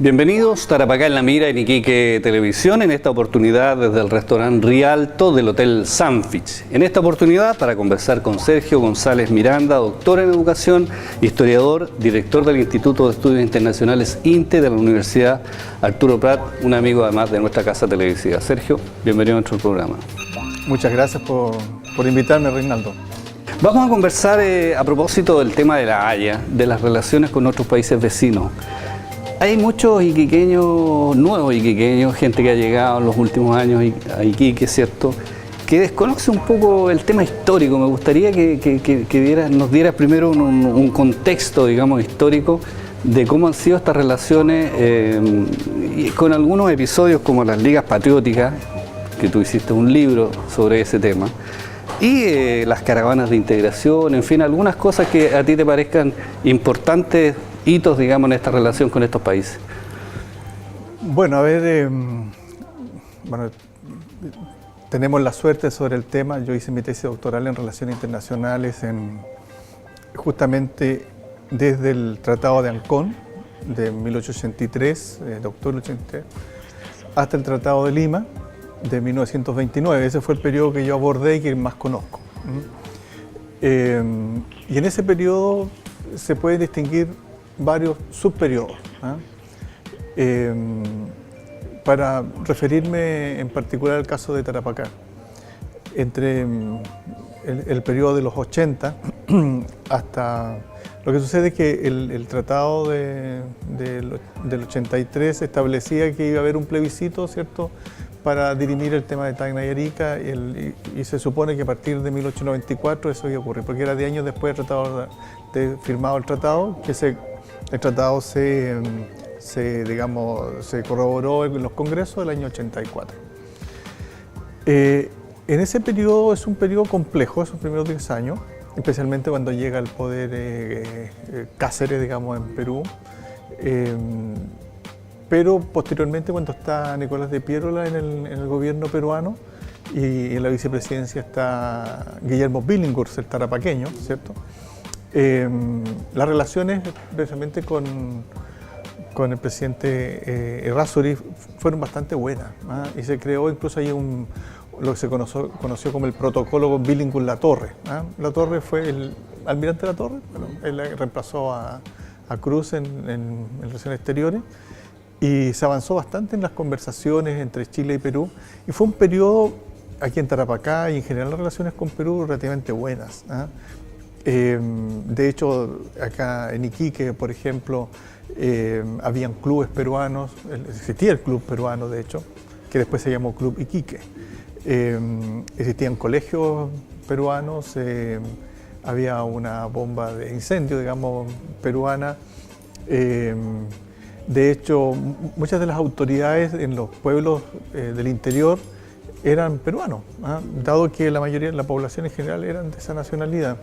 Bienvenidos, Tarapacá en la Mira, en Iquique Televisión, en esta oportunidad desde el restaurante Rialto del Hotel Sunfish. En esta oportunidad para conversar con Sergio González Miranda, doctor en educación, historiador, director del Instituto de Estudios Internacionales INTE de la Universidad Arturo Prat, un amigo además de nuestra casa televisiva. Sergio, bienvenido a nuestro programa. Muchas gracias por invitarme, Reinaldo. Vamos a conversar a propósito del tema de la Haya, de las relaciones con otros países vecinos. Hay muchos iquiqueños, nuevos iquiqueños, gente que ha llegado en los últimos años a Iquique, ¿cierto?, que desconoce un poco el tema histórico. Me gustaría que nos dieras primero un contexto, digamos, histórico de cómo han sido estas relaciones, con algunos episodios como las ligas patrióticas, que tú hiciste un libro sobre ese tema, y las caravanas de integración, en fin, algunas cosas que a ti te parezcan importantes, hitos, digamos, en esta relación con estos países. Bueno, a ver, tenemos la suerte sobre el tema. Yo hice mi tesis doctoral en Relaciones Internacionales justamente desde el Tratado de Ancón de 1883, de octubre de 1883, hasta el Tratado de Lima de 1929. Ese fue el periodo que yo abordé y que más conozco. Y en ese periodo se puede distinguir varios subperiodos. Para referirme en particular al caso de Tarapacá, entre el periodo de los 80 hasta... Lo que sucede es que el tratado del 83 establecía que iba a haber un plebiscito, ¿cierto?, para dirimir el tema de Tacna y Arica, y se supone que a partir de 1894 eso iba a ocurrir, porque era 10 años después de firmado el tratado, que el tratado se corroboró en los congresos del año 84. En ese periodo es un periodo complejo, esos primeros 10 años, especialmente cuando llega al poder Cáceres, digamos, en Perú, pero posteriormente cuando está Nicolás de Piérola en el gobierno peruano y en la vicepresidencia está Guillermo Billinghurst, el tarapaqueño, ¿cierto? Las relaciones, especialmente con el presidente Errázuriz, fueron bastante buenas, y se creó incluso ahí lo que se conoció como el protocolo Billinghurst-Latorre. Latorre fue el almirante Latorre, bueno, él reemplazó a Cruz en Relaciones Exteriores, y se avanzó bastante en las conversaciones entre Chile y Perú, y fue un periodo aquí en Tarapacá y en general las relaciones con Perú relativamente buenas. De hecho, acá en Iquique, por ejemplo, habían clubes peruanos, existía el club peruano, de hecho, que después se llamó Club Iquique. Existían colegios peruanos, había una bomba de incendio, digamos, peruana. De hecho, muchas de las autoridades en los pueblos del interior eran peruanos, dado que la mayoría de la población en general eran de esa nacionalidad.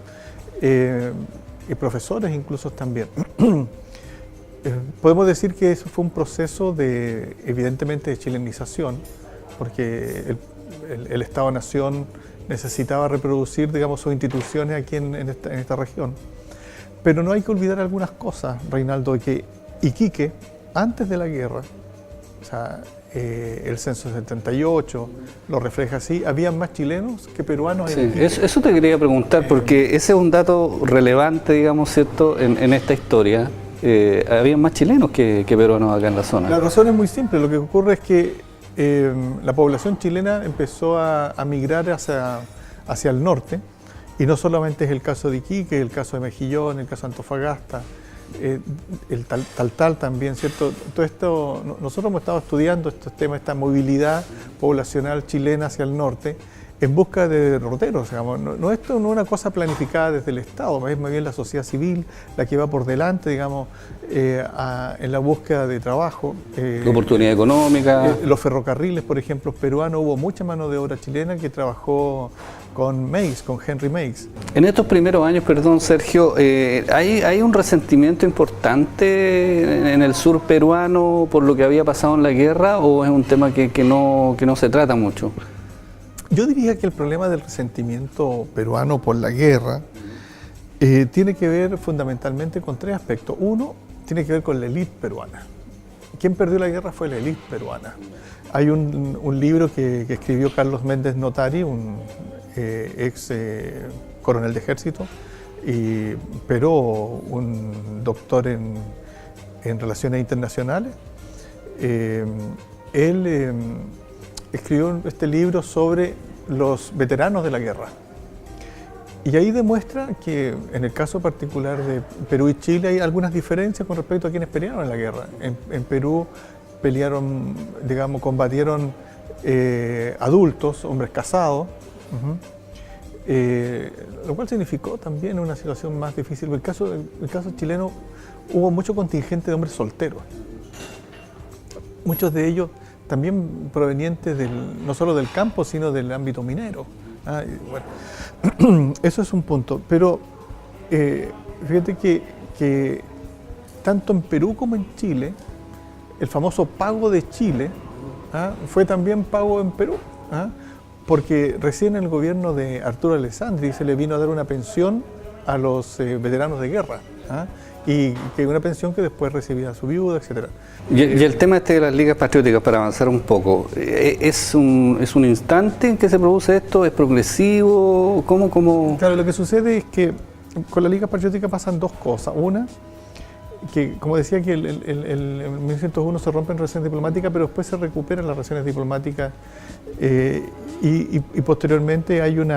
Y profesores incluso también. Podemos decir que eso fue un proceso evidentemente de chilenización, porque el Estado-Nación necesitaba reproducir, digamos, sus instituciones aquí en esta región. Pero no hay que olvidar algunas cosas, Reinaldo, que Iquique, antes de la guerra, o sea, el censo del 78 lo refleja así, había más chilenos que peruanos en Iquique. Eso te quería preguntar, porque ese es un dato relevante, digamos, ¿cierto?, en esta historia. Había más chilenos que peruanos acá en la zona. La razón es muy simple. Lo que ocurre es que la población chilena empezó a migrar hacia el norte, y no solamente es el caso de Iquique, el caso de Mejillón, el caso de Antofagasta, el Taltal también, ¿cierto? Todo esto, nosotros hemos estado estudiando estos temas, esta movilidad poblacional chilena hacia el norte, en busca de derroteros, digamos. Esto no es una cosa planificada desde el Estado, es más bien la sociedad civil la que va por delante, digamos, en la búsqueda de trabajo. La oportunidad económica. Los ferrocarriles, por ejemplo, peruanos, hubo mucha mano de obra chilena que trabajó con Henry Meigs. En estos primeros años, perdón, Sergio, ¿hay un resentimiento importante en el sur peruano por lo que había pasado en la guerra, o es un tema que no se trata mucho? Yo diría que el problema del resentimiento peruano por la guerra tiene que ver fundamentalmente con tres aspectos. Uno, tiene que ver con la élite peruana. quien perdió la guerra fue la élite peruana. Hay un libro que escribió Carlos Méndez Notari, un ex coronel de ejército, pero un doctor en relaciones internacionales. Él escribió este libro sobre los veteranos de la guerra. Y ahí demuestra que en el caso particular de Perú y Chile hay algunas diferencias con respecto a quienes pelearon en la guerra. En Perú pelearon, digamos, combatieron adultos, hombres casados, lo cual significó también una situación más difícil. En el caso chileno hubo mucho contingente de hombres solteros, muchos de ellos también provenientes no solo del campo, sino del ámbito minero. Bueno, eso es un punto, pero fíjate que tanto en Perú como en Chile, el famoso pago de Chile fue también pago en Perú, porque recién en el gobierno de Arturo Alessandri se le vino a dar una pensión a los veteranos de guerra, y que una pensión que después recibía su viuda, etc. Y el tema de las ligas patrióticas, para avanzar un poco, ¿es un instante en que se produce esto? ¿Es progresivo? ¿Cómo? Claro, lo que sucede es que con la liga patriótica pasan dos cosas. Una, que como decía que en 1901 se rompen relaciones diplomáticas, pero después se recuperan las relaciones diplomáticas y posteriormente hay un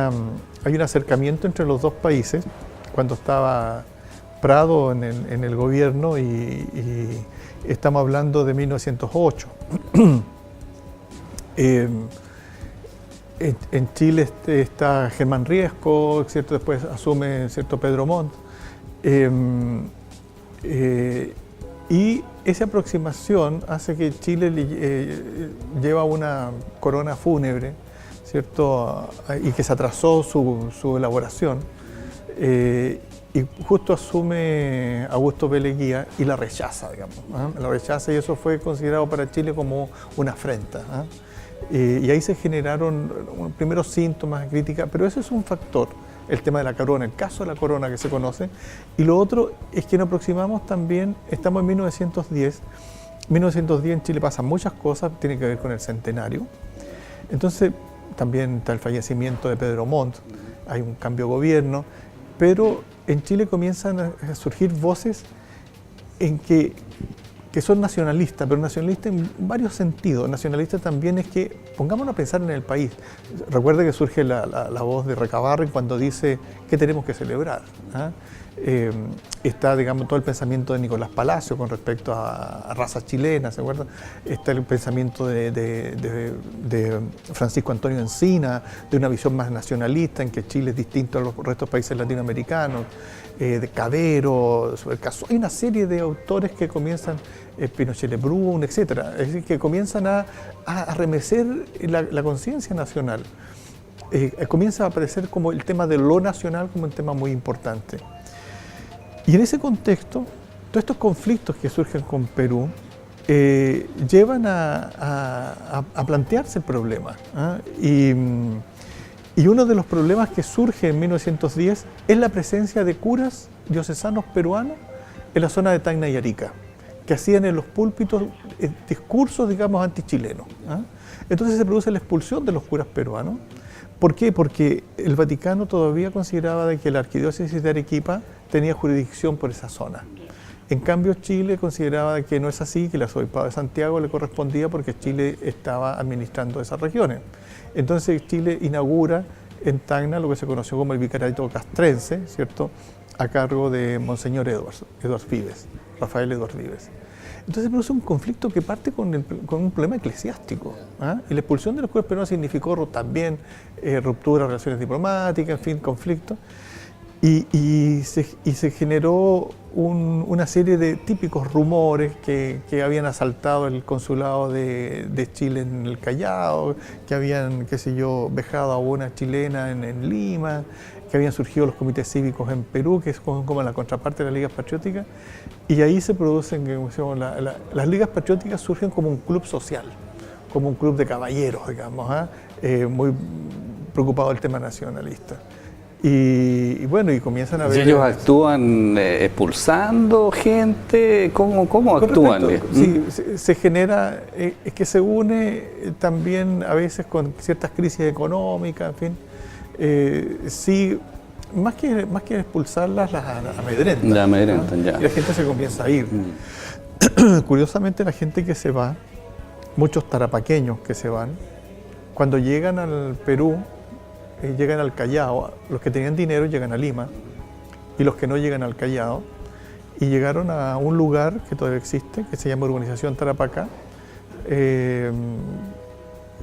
acercamiento entre los dos países cuando estaba Prado en el gobierno y estamos hablando de 1908. En Chile está Germán Riesco, ¿cierto? Después asume, ¿cierto?, Pedro Montt. Y esa aproximación hace que Chile lleva una corona fúnebre, ¿cierto?, y que se atrasó su elaboración. Y justo asume Augusto B. Leguía y la rechaza, digamos. La rechaza, y eso fue considerado para Chile como una afrenta. Y ahí se generaron primeros síntomas de crítica, pero eso es un factor, el tema de la corona, el caso de la corona que se conoce. Y lo otro es que nos aproximamos también, estamos en 1910. 1910 en Chile pasan muchas cosas, tiene que ver con el centenario. Entonces también está el fallecimiento de Pedro Montt, hay un cambio de gobierno, pero en Chile comienzan a surgir voces que son nacionalistas, pero nacionalistas en varios sentidos. Nacionalistas también es que pongámonos a pensar en el país. Recuerde que surge la voz de Recabarren cuando dice que tenemos que celebrar. Está, digamos, todo el pensamiento de Nicolás Palacio con respecto a razas chilenas, ¿se acuerdan? Está el pensamiento de Francisco Antonio Encina, de una visión más nacionalista en que Chile es distinto a los restos de países latinoamericanos, de Cabero, sobre el caso. Hay una serie de autores que comienzan, Pinochet Lebrun, etc. Es decir, que comienzan a remecer la conciencia nacional. Comienza a aparecer como el tema de lo nacional como un tema muy importante. Y en ese contexto, todos estos conflictos que surgen con Perú llevan a plantearse el problema. Y uno de los problemas que surge en 1910 es la presencia de curas diocesanos peruanos en la zona de Tacna y Arica, que hacían en los púlpitos discursos, digamos, antichilenos. Entonces se produce la expulsión de los curas peruanos. ¿Por qué? Porque el Vaticano todavía consideraba de que la arquidiócesis de Arequipa tenía jurisdicción por esa zona. En cambio, Chile consideraba que no es así, que el arzobispado de Santiago le correspondía porque Chile estaba administrando esas regiones. Entonces Chile inaugura en Tacna lo que se conoció como el vicariato castrense, ¿cierto?, a cargo de Monseñor Eduardo Vives, Rafael Eduardo Vives. Entonces se produce un conflicto que parte con un problema eclesiástico. Y la expulsión de los curas peruanos significó también ruptura de relaciones diplomáticas, en fin, conflicto. Y se generó una serie de típicos rumores que habían asaltado el consulado de Chile en el Callao, que habían, qué sé yo, vejado a una chilena en Lima, que habían surgido los comités cívicos en Perú, que es como la contraparte de las ligas patrióticas, y ahí se producen, las ligas patrióticas surgen como un club social, como un club de caballeros, digamos, muy preocupado del tema nacionalista. Y bueno, y comienzan a ver... ¿Y ellos actúan expulsando gente? ¿Cómo actúan? Sí, se genera, es que se une también a veces con ciertas crisis económicas, en fin. Sí, más que expulsarlas, las amedrentan. La amedrentan, ya. Y la gente se comienza a ir. Curiosamente, la gente que se va, muchos tarapaqueños que se van, cuando llegan al Perú, llegan al Callao, los que tenían dinero llegan a Lima y los que no llegan al Callao, y llegaron a un lugar que todavía existe, que se llama Urbanización Tarapacá,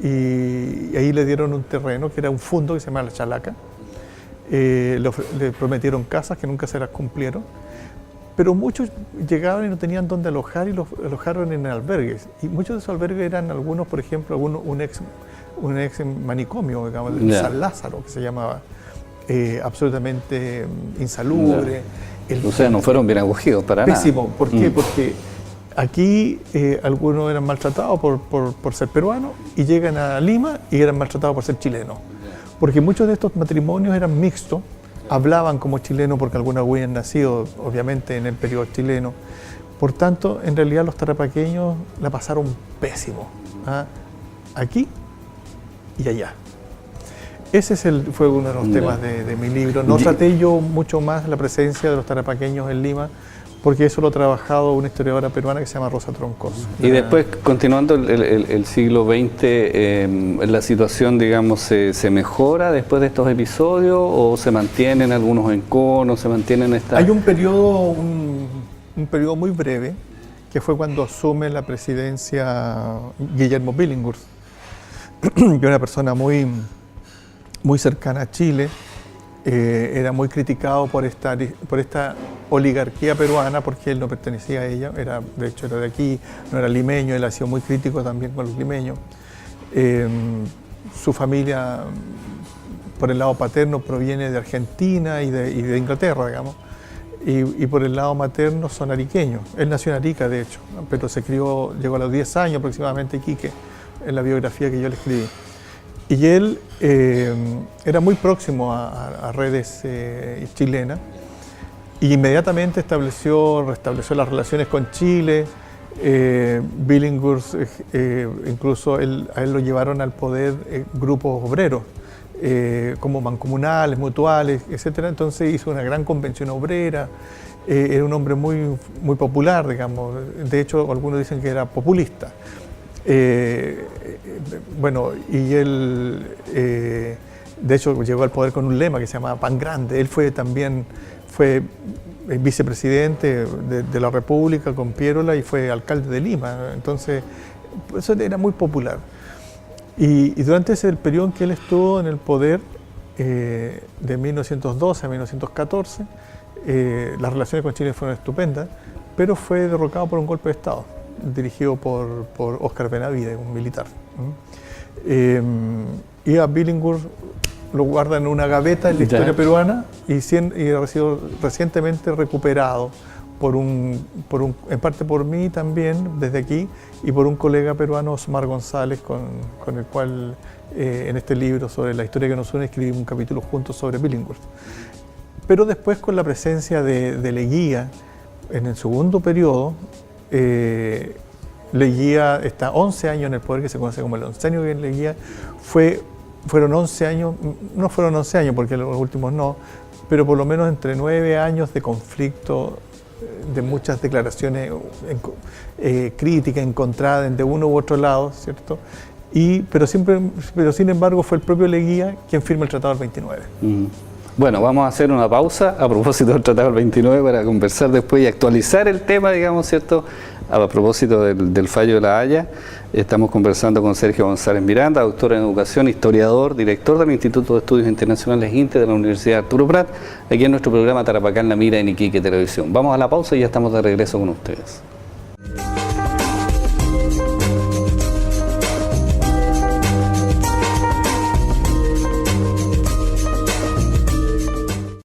y ahí le dieron un terreno que era un fundo que se llama La Chalaca. Le prometieron casas que nunca se las cumplieron, pero muchos llegaban y no tenían dónde alojar y los alojaron en albergues, y muchos de esos albergues eran algunos, por ejemplo, un ex manicomio, digamos, San Lázaro, que se llamaba, absolutamente insalubre. O sea, no fueron bien acogidos para nada. Pésimo. ¿Por qué? Porque aquí algunos eran maltratados por ser peruanos y llegan a Lima y eran maltratados por ser chilenos. Porque muchos de estos matrimonios eran mixtos, hablaban como chilenos porque algunos habían nacido, obviamente, en el periodo chileno. Por tanto, en realidad los tarapaqueños la pasaron pésimo, aquí y allá. Ese fue uno de los temas de mi libro. No traté yo mucho más la presencia de los tarapaqueños en Lima, porque eso lo ha trabajado una historiadora peruana que se llama Rosa Troncoso. Y después, continuando el siglo XX, ¿la situación, digamos, se mejora después de estos episodios o se mantienen algunos enconos, se mantienen estas...? Hay un periodo muy breve, que fue cuando asume la presidencia Guillermo Billinghurst, que era una persona muy cercana a Chile. Era muy criticado por esta oligarquía peruana, porque él no pertenecía a ella, de hecho era de aquí, no era limeño, él ha sido muy crítico también con los limeños. Su familia, por el lado paterno, proviene de Argentina y de Inglaterra, digamos, y por el lado materno son ariqueños. Él nació en Arica, de hecho, pero llegó a los 10 años aproximadamente a Iquique, en la biografía que yo le escribí. Y él era muy próximo a redes chilenas, y inmediatamente restableció las relaciones con Chile. Billinghurst, incluso a él lo llevaron al poder grupos obreros, como mancomunales, mutuales, etc. Entonces hizo una gran convención obrera. Era un hombre muy popular, digamos. De hecho, algunos dicen que era populista. Bueno, y él, de hecho, llegó al poder con un lema que se llamaba Pan Grande. Él fue vicepresidente de la República con Piérola y fue alcalde de Lima. Entonces, eso era muy popular. Y durante ese periodo en que él estuvo en el poder, de 1912 a 1914, las relaciones con Chile fueron estupendas, pero fue derrocado por un golpe de Estado, dirigido por Óscar Benavides, un militar. Y a Billinghurst lo guardan en una gaveta en la historia peruana y ha sido recientemente recuperado en parte por mí también, desde aquí, y por un colega peruano, Osmar González, con el cual en este libro sobre la historia que nos une escribimos un capítulo juntos sobre Billinghurst. Pero después, con la presencia de Leguía en el segundo periodo, Leguía está 11 años en el poder, que se conoce como el oncenio de Leguía. Fueron 11 años, no fueron 11 años porque los últimos no, pero por lo menos entre 9 años de conflicto, de muchas declaraciones críticas, encontradas de uno u otro lado, ¿cierto? Pero sin embargo fue el propio Leguía quien firma el Tratado del 29. Bueno, vamos a hacer una pausa a propósito del Tratado del 29 para conversar después y actualizar el tema, digamos, ¿cierto? A propósito del fallo de La Haya. Estamos conversando con Sergio González Miranda, doctor en educación, historiador, director del Instituto de Estudios Internacionales INTE de la Universidad Arturo Prat, aquí en nuestro programa Tarapacá en la Mira en Iquique Televisión. Vamos a la pausa y ya estamos de regreso con ustedes.